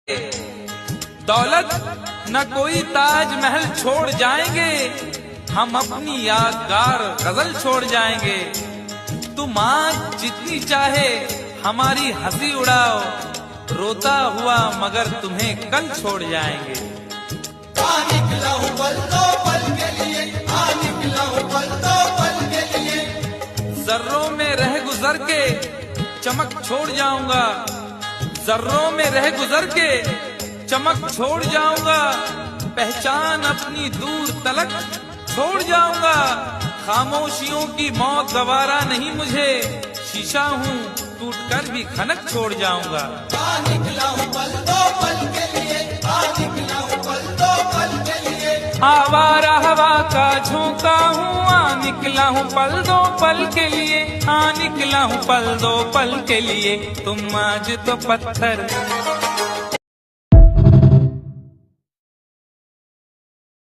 दौलत न कोई ताजमहल छोड़ जाएंगे, हम अपनी यादगार गजल छोड़ जाएंगे। तुम आज जितनी चाहे हमारी हंसी उड़ाओ, रोता हुआ मगर तुम्हें कल छोड़ जाएंगे। निकला हूँ पल दो पल के लिए, निकला हूँ पल दो पल के लिए। जर्रों में रह गुजर के चमक छोड़ जाऊंगा, जर्रों में रह गुजर के चमक छोड़ जाऊंगा। पहचान अपनी दूर तलक छोड़ जाऊंगा। खामोशियों की मौत गवारा नहीं मुझे, शीशा हूँ टूट कर भी खनक छोड़ जाऊंगा। निकला हूँ पल दो पल के लिए, निकला हूँ पल दो पल के लिए। आवारा हवा का झोंका हूँ, निकला हूँ पल दो पल के लिए, निकला हूँ पल दो पल के लिए। तुम आज तो पत्थर